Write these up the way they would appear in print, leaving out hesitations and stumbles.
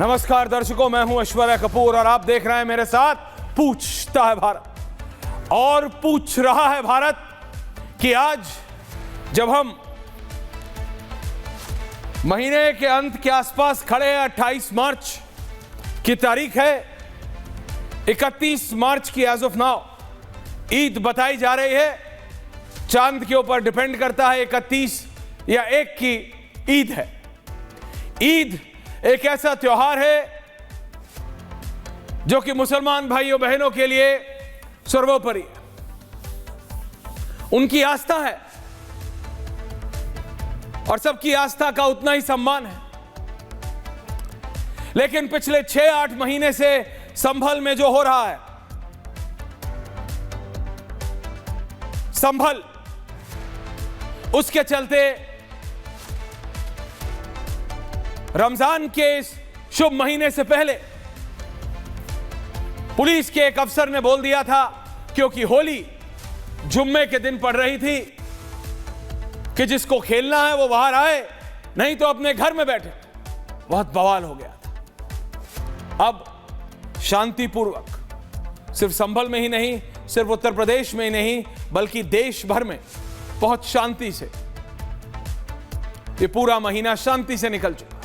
नमस्कार दर्शकों, मैं हूं ऐश्वर्या कपूर और आप देख रहे हैं मेरे साथ पूछता है भारत। और पूछ रहा है भारत कि आज जब हम महीने के अंत के आसपास खड़े हैं, 28 मार्च की तारीख है, 31 मार्च की एज ऑफ नाउ ईद बताई जा रही है। चांद के ऊपर डिपेंड करता है 31 या 1 की ईद है। ईद एक ऐसा त्योहार है जो कि मुसलमान भाइयों बहनों के लिए सर्वोपरि है, उनकी आस्था है और सबकी आस्था का उतना ही सम्मान है। लेकिन पिछले 6-8 महीने से संभल में जो हो रहा है, संभल, उसके चलते रमजान के इस शुभ महीने से पहले पुलिस के एक अफसर ने बोल दिया था, क्योंकि होली जुम्मे के दिन पड़ रही थी, कि जिसको खेलना है वो बाहर आए, नहीं तो अपने घर में बैठे। बहुत बवाल हो गया था। अब शांतिपूर्वक सिर्फ संभल में ही नहीं, सिर्फ उत्तर प्रदेश में ही नहीं, बल्कि देश भर में बहुत शांति से ये पूरा महीना शांति से निकल चुका।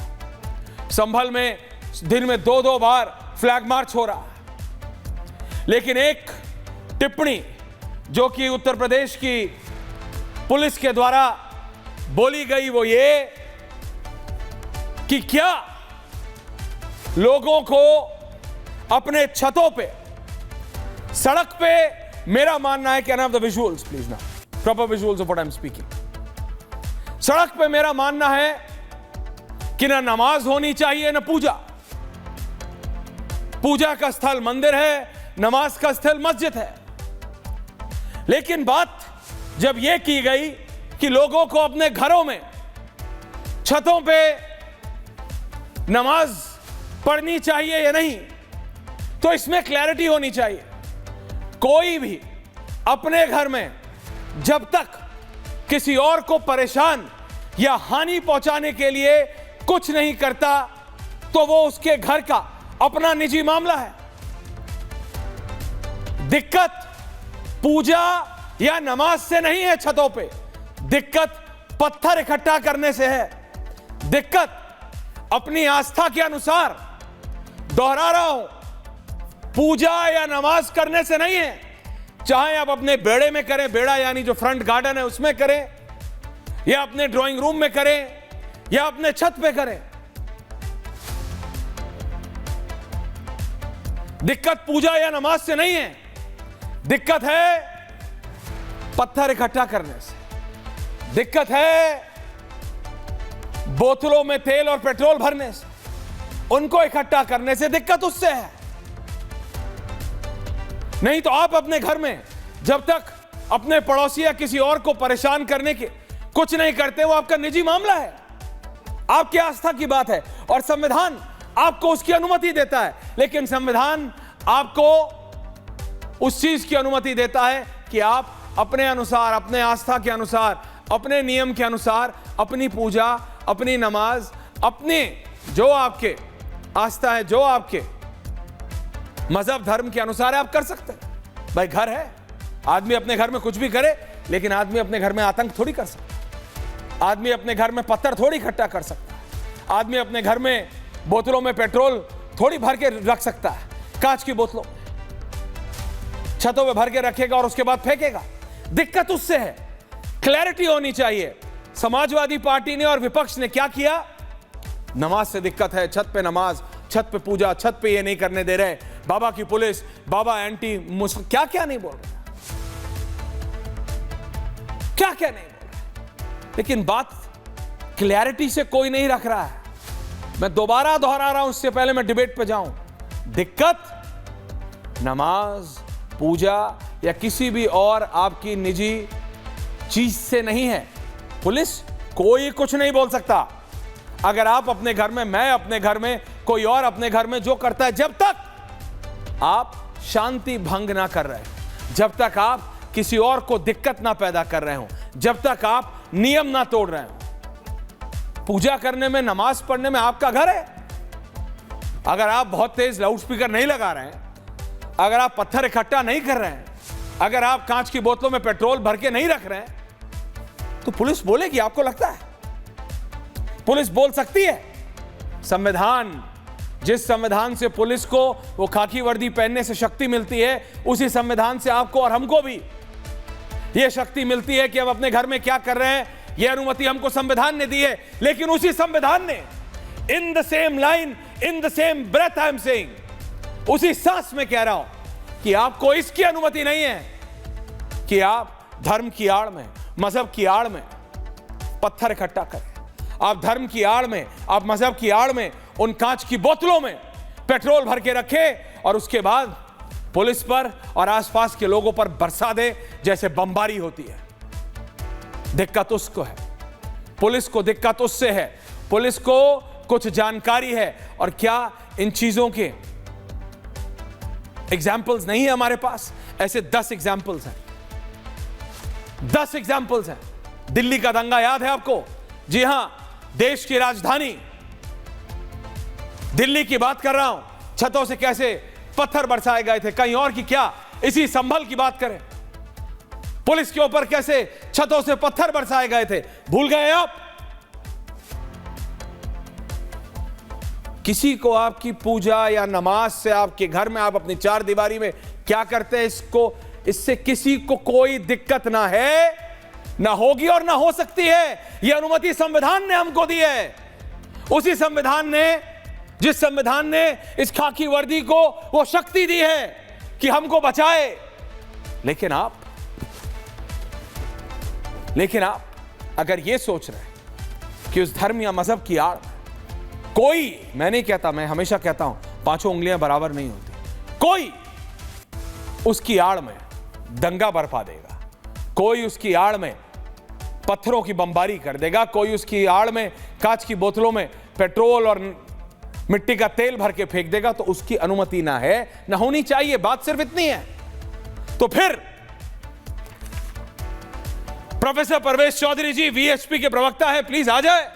संभल में दिन में 2-2 बार फ्लैग मार्च हो रहा है। लेकिन एक टिप्पणी जो कि उत्तर प्रदेश की पुलिस के द्वारा बोली गई, वो ये कि क्या लोगों को अपने छतों पे, सड़क पे, मेरा मानना है, can have the visuals please ना, proper visuals of what I am speaking. सड़क पे मेरा मानना है कि ना नमाज होनी चाहिए ना पूजा। पूजा का स्थल मंदिर है, नमाज का स्थल मस्जिद है। लेकिन बात जब यह की गई कि लोगों को अपने घरों में, छतों पे नमाज पढ़नी चाहिए या नहीं, तो इसमें क्लैरिटी होनी चाहिए। कोई भी अपने घर में जब तक किसी और को परेशान या हानि पहुंचाने के लिए कुछ नहीं करता, तो वो उसके घर का अपना निजी मामला है। दिक्कत पूजा या नमाज से नहीं है छतों पे, दिक्कत पत्थर इकट्ठा करने से है। दिक्कत अपनी आस्था के अनुसार, दोहरा रहा हूं, पूजा या नमाज करने से नहीं है। चाहे आप अपने बेड़े में करें, बेड़ा यानी जो फ्रंट गार्डन है उसमें करें, या अपने ड्राइंग रूम में करें, या अपने छत पे करें। दिक्कत पूजा या नमाज से नहीं है, दिक्कत है पत्थर इकट्ठा करने से, दिक्कत है बोतलों में तेल और पेट्रोल भरने से, उनको इकट्ठा करने से दिक्कत उससे है। नहीं तो आप अपने घर में जब तक अपने पड़ोसी या किसी और को परेशान करने के कुछ नहीं करते, वो आपका निजी मामला है, आपकी आस्था की बात है और संविधान आपको उसकी अनुमति देता है। लेकिन संविधान आपको उस चीज की अनुमति देता है कि आप अपने अनुसार, अपने आस्था के अनुसार, अपने नियम के अनुसार अपनी पूजा, अपनी नमाज, अपने जो आपके आस्था है, जो आपके मजहब धर्म के अनुसार आप कर सकते हैं। भाई घर है, आदमी अपने घर में कुछ भी करे, लेकिन आदमी अपने घर में आतंक थोड़ी कर सकता है। आदमी अपने घर में पत्थर थोड़ी इकट्ठा कर सकता है। आदमी अपने घर में बोतलों में पेट्रोल थोड़ी भर के रख सकता है, कांच की बोतलों, छतों पे भर के रखेगा और उसके बाद फेंकेगा। दिक्कत उससे है। क्लैरिटी होनी चाहिए। समाजवादी पार्टी ने और विपक्ष ने क्या किया? नमाज से दिक्कत है, छत पे नमाज, छत पे पूजा, छत पे ये नहीं करने दे रहे, बाबा की पुलिस, बाबा एंटी मुस्लिम, क्या क्या नहीं बोल रहे, क्या क्या नहीं बोल रहे। लेकिन बात क्लैरिटी से कोई नहीं रख रहा है। मैं दोबारा दोहरा रहा हूं, इससे पहले मैं डिबेट पे जाऊं, दिक्कत नमाज, पूजा या किसी भी और आपकी निजी चीज से नहीं है। पुलिस, कोई कुछ नहीं बोल सकता। अगर आप अपने घर में, मैं अपने घर में, कोई और अपने घर में जो करता है, जब तक आप शांति भंग ना कर रहे, जब तक आप किसी और को दिक्कत ना पैदा कर रहे हो, जब तक आप नियम ना तोड़ रहे हो। पूजा करने में, नमाज पढ़ने में आपका घर है, अगर आप बहुत तेज लाउडस्पीकर नहीं लगा रहे हैं, अगर आप पत्थर इकट्ठा नहीं कर रहे हैं, अगर आप कांच की बोतलों में पेट्रोल भर के नहीं रख रहे हैं, तो पुलिस बोलेगी? आपको लगता है पुलिस बोल सकती है? संविधान, जिस संविधान से पुलिस को वो खाकी वर्दी पहनने से शक्ति मिलती है, उसी संविधान से आपको और हमको भी ये शक्ति मिलती है कि हम अपने घर में क्या कर रहे हैं, ये अनुमति हमको संविधान ने दी है। लेकिन उसी संविधान ने in the same line, in the same breath I am saying, उसी सांस में कह रहा हूं कि आपको इसकी अनुमति नहीं है कि आप धर्म की आड़ में, मजहब की आड़ में पत्थर इकट्ठा करें। आप धर्म की आड़ में, आप मजहब की आड़ में उन कांच की बोतलों में पेट्रोल भर के रखें और उसके बाद पुलिस पर और आसपास के लोगों पर बरसा दे जैसे बमबारी होती है। दिक्कत उसको है, पुलिस को दिक्कत उससे है। पुलिस को कुछ जानकारी है। और क्या इन चीजों के एग्जाम्पल्स नहीं है हमारे पास? ऐसे 10 एग्जाम्पल्स हैं, 10 एग्जाम्पल्स हैं। दिल्ली का दंगा याद है आपको? जी हां, देश की राजधानी दिल्ली की बात कर रहा हूं। छतों से कैसे पत्थर बरसाए गए थे, कहीं और की क्या, इसी संभल की बात करें। पुलिस के ऊपर कैसे छतों से पत्थर बरसाए गए थे, भूल गए आप? किसी को आपकी पूजा या नमाज से, आपके घर में आप अपनी चार दीवारी में क्या करते हैं, इससे किसी को कोई दिक्कत ना है, ना होगी और ना हो सकती है। यह अनुमति संविधान ने हमको दी है। उसी संविधान ने, जिस संविधान ने इस खाकी वर्दी को वो शक्ति दी है कि हमको बचाए। लेकिन आप अगर ये सोच रहे हैं कि उस धर्म या मजहब की आड़ कोई, मैं नहीं कहता, मैं हमेशा कहता हूं पांचों उंगलियां बराबर नहीं होती, कोई उसकी आड़ में दंगा बरपा देगा, कोई उसकी आड़ में पत्थरों की बमबारी कर देगा, कोई उसकी आड़ में कांच की बोतलों में पेट्रोल और मिट्टी का तेल भर के फेंक देगा, तो उसकी अनुमति ना है, ना होनी चाहिए। बात सिर्फ इतनी है। तो फिर प्रोफेसर परवेश चौधरी जी, वीएचपी के प्रवक्ता है, प्लीज आ जाए।